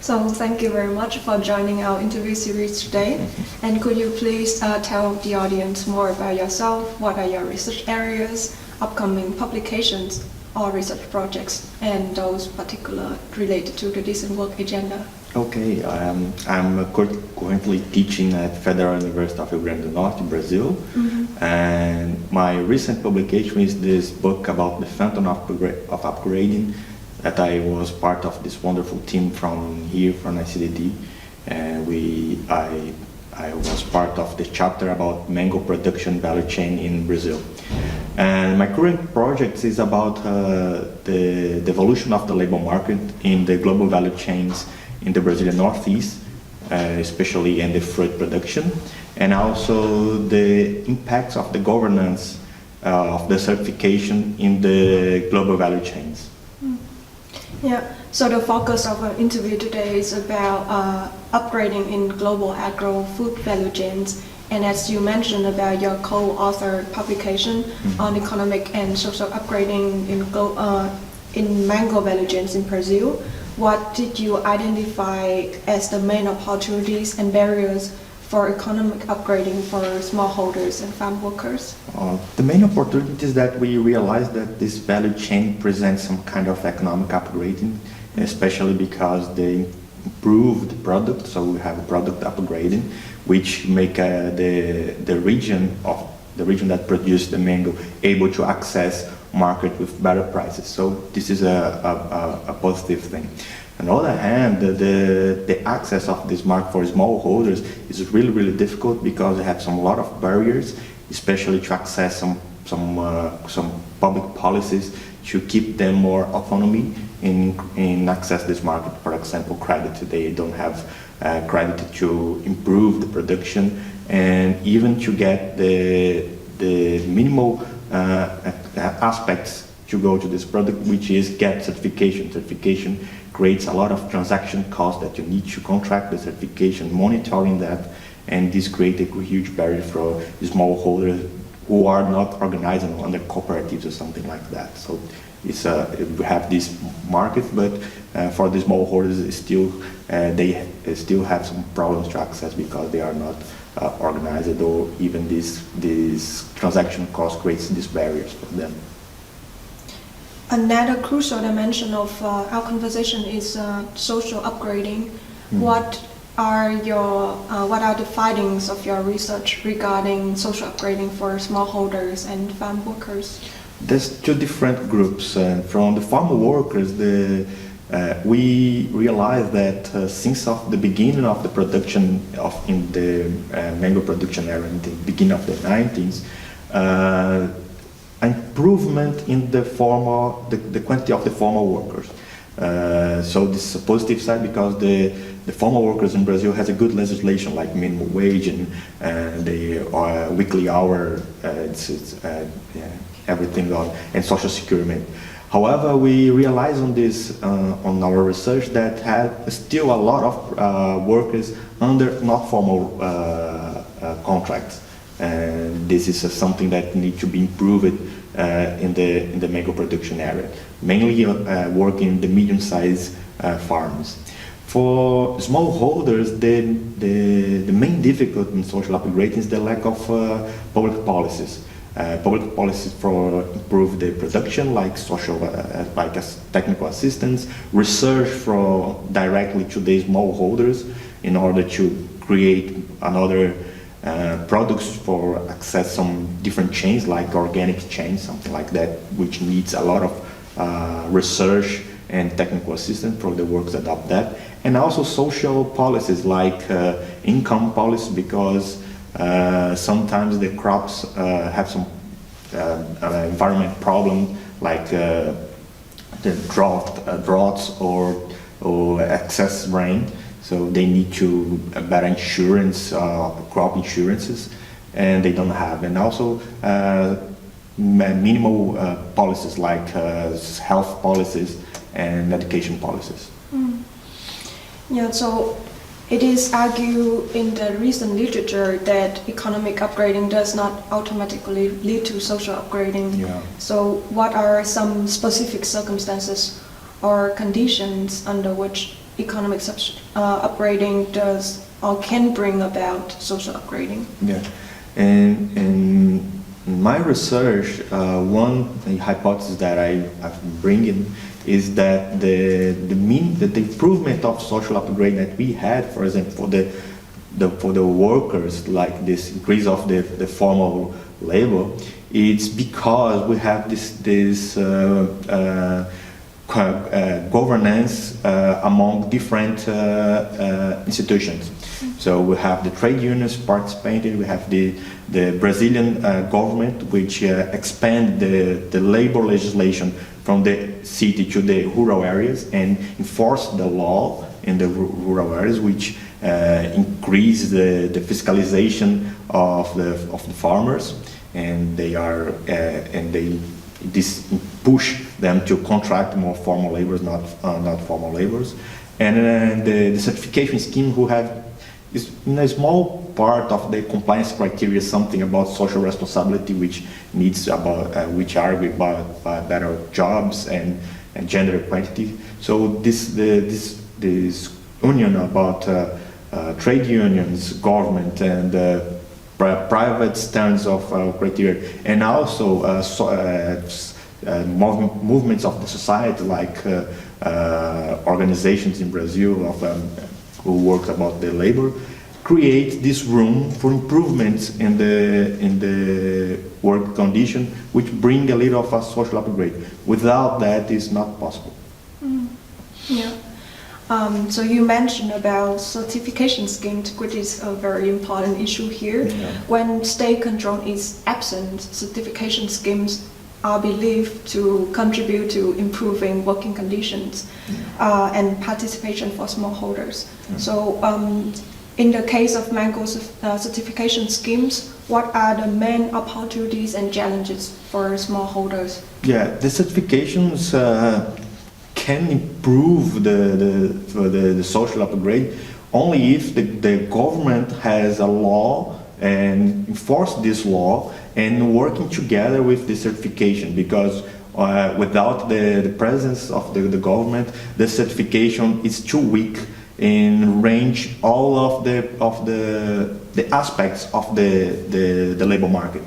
So thank you very much for joining our interview series today. And could you please tell the audience more about yourself? What are your research areas, upcoming publications or research projects, and those particular related to the decent work agenda? Okay, I'm currently teaching at Federal University of Grande, Norte, Brazil. And my recent publication is this book about the fountain of upgrading, that I was part of this wonderful team from ICDD. And I was part of the chapter about mango production value chain in Brazil. And my current project is about the evolution of the labor market in the global value chains in the Brazilian Northeast, especially in the fruit production, and also the impacts of the governance of the certification in the global value chains. Yeah, so the focus of our interview today is about upgrading in global agro-food value chains. And as you mentioned about your co-authored publication on economic and social upgrading in mango value chains in Brazil, what did you identify as the main opportunities and barriers for economic upgrading for smallholders and farm workers? The main opportunity is that we realized that this value chain presents some kind of economic upgrading, especially because they improve the product, so we have product upgrading, which make the region that produce the mango able to access market with better prices. So this is a positive thing. On the other hand, the access of this market for smallholders is really difficult because they have a lot of barriers, especially to access some public policies to keep them more autonomy in access this market. For example, credit. They don't have credit to improve the production and even to get the minimal aspects to go to this product, which is get certification. Certification creates a lot of transaction costs that you need to contract the certification, monitoring that, and this creates a huge barrier for smallholders who are not organized under cooperatives or something like that. So it's we have this market, but for the smallholders, they still have some problems to access because they are not organized, or even this transaction cost creates these barriers for them. Another crucial dimension of our conversation is social upgrading. What are the findings of your research regarding social upgrading for smallholders and farm workers? There's two different groups. From the farm workers, we realized that since of the beginning of the production in the mango production area in the beginning of the 90s, improvement in the quantity of the formal workers. So this is a positive side because the formal workers in Brazil has a good legislation like minimum wage and the weekly hour, everything on, and social security. However, we realize on our research that still a lot of workers under not formal contracts. And this is something that needs to be improved in the mango production area, mainly working in the medium-sized farms. For smallholders, the main difficulty in social upgrading is the lack of public policies. Public policies for improve the production, like technical assistance, research directly to the smallholders in order to create another products for access some different chains, like organic chains, something like that, which needs a lot of research and technical assistance for the workers that adopt that, and also social policies like income policy, because sometimes the crops have some environment problem, like the droughts or excess rain. So they need to better insurance, crop insurances, and they don't have. And also minimal policies like health policies and education policies. Yeah, so it is argued in the recent literature that economic upgrading does not automatically lead to social upgrading. Yeah. So what are some specific circumstances or conditions under which economic upgrading does or can bring about social upgrading? Yeah, and in my research, one hypothesis that I've been bringing is that the improvement of social upgrade that we had, for example, for the workers, like this increase of the formal labor, it's because we have this governance among different institutions. So we have the trade unions participating, we have the Brazilian government, which expand the labor legislation from the city to the rural areas and enforce the law in the rural areas, which increase the fiscalization of the farmers, and this push them to contract more formal laborers, not formal laborers, and the certification scheme who have is in a small part of the compliance criteria something about social responsibility, which needs which argue about better jobs and gender equality. So this union about trade unions, government, and private stands of criteria, and also movements of the society, like organizations in Brazil who work about the labor, create this room for improvements in the work condition, which bring a little of a social upgrade. Without that, it's not possible. Yeah. So you mentioned about certification schemes, which is a very important issue here. Yeah. When state control is absent, certification schemes are believed to contribute to improving working conditions and participation for smallholders. So in the case of mango certification schemes, what are the main opportunities and challenges for smallholders? Yeah, the certifications can improve the social upgrade only if the government has a law and enforce this law and working together with the certification, because without the presence of the government, the certification is too weak in range all of the aspects of the labor market.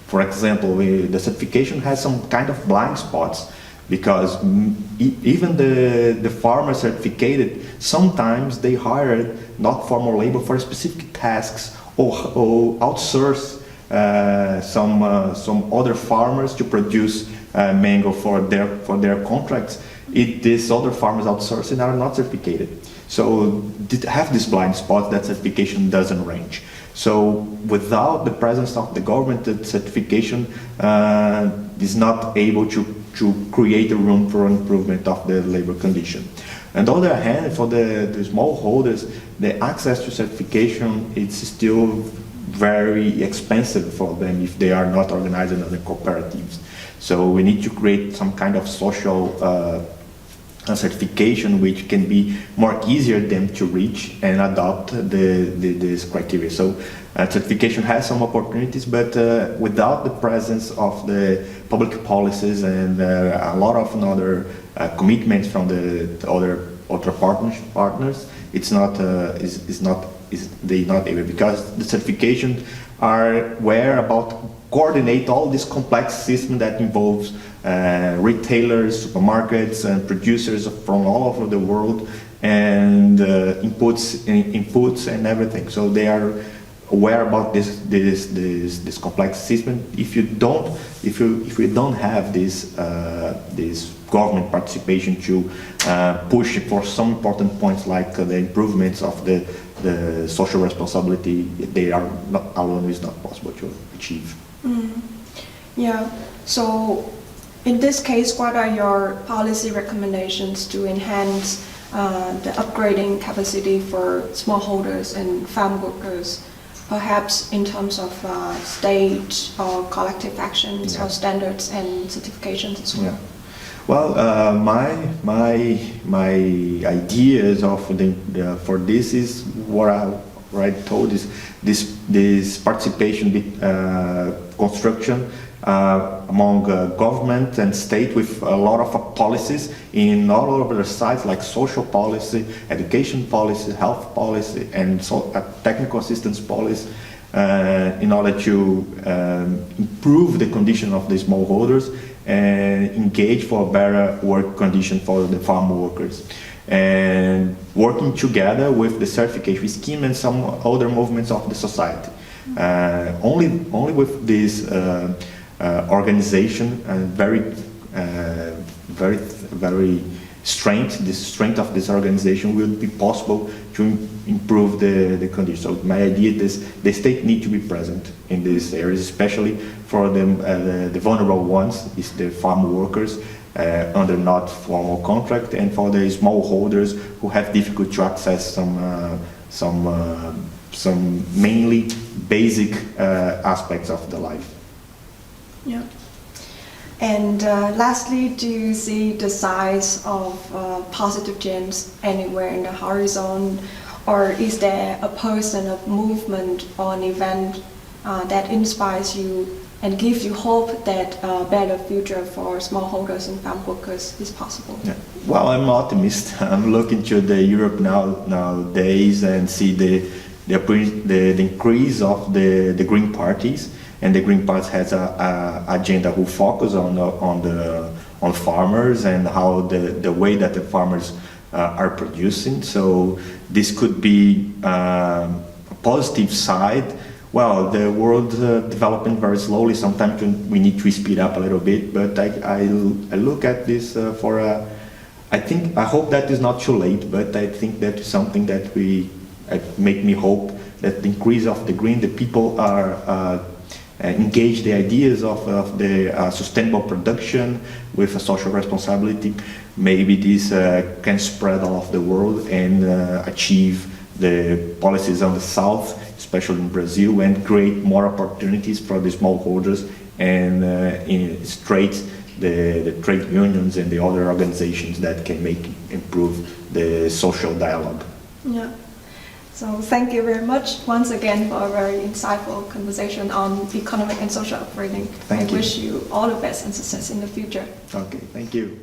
For example, the certification has some kind of blind spots, because even the farmer certificated, sometimes they hire not formal labor for specific tasks or outsource some other farmers to produce mango for their contracts. These other farmers outsourcing are not certificated, so they have this blind spot that certification doesn't range. So without the presence of the government, the certification is not able to create a room for improvement of the labor condition. On the other hand, for the smallholders, the access to certification is still very expensive for them if they are not organized in other cooperatives. So we need to create some kind of social certification which can be more easier them to reach and adopt this criteria. So certification has some opportunities, but without the presence of the public policies and a lot of other commitments from the other partners, they not able, because the certification are about coordinate all this complex system that involves retailers, supermarkets, and producers from all over the world, and inputs and everything. So they are aware about this complex system. If you don't have this government participation to push for some important points like the improvements of the social responsibility, they are not alone, is not possible to achieve. Yeah. So in this case, what are your policy recommendations to enhance the upgrading capacity for smallholders and farm workers, perhaps in terms of state or collective actions or standards and certifications as well? Yeah. Well, my ideas for this is what I told is this participation construction among government and state with a lot of policies in all over the sides, like social policy, education policy, health policy, and technical assistance policy, in order to improve the condition of the smallholders and engage for a better work condition for the farm workers. And working together with the certification scheme and some other movements of the society. Only with this organization and very strength, the strength of this organization will be possible to improve the conditions. So my idea is the state need to be present in these areas, especially for the vulnerable ones, is the farm workers under not formal contract, and for the smallholders who have difficult to access some mainly basic aspects of the life. Yeah. And lastly, do you see the size of positive change anywhere in the horizon, or is there a person, a movement, or an event that inspires you and gives you hope that a better future for smallholders and farm workers is possible? Yeah. Well, I'm an optimist. I'm looking to the Europe nowadays and see the increase of the green parties. And the Green Party has a agenda who focus on farmers and how the way that the farmers are producing. So this could be a positive side. Well, the world developing very slowly. Sometimes we need to speed up a little bit. But I look at this I hope that is not too late. But I think that is something that make me hope that the increase of the green, the people are. Engage the ideas of the sustainable production with a social responsibility. Maybe this can spread all of the world and achieve the policies on the south, especially in Brazil, and create more opportunities for the smallholders and straight the trade unions and the other organizations that can improve the social dialogue. Yeah. So thank you very much once again for a very insightful conversation on economic and social upgrading. Thank you. I wish you all the best and success in the future. Okay, thank you.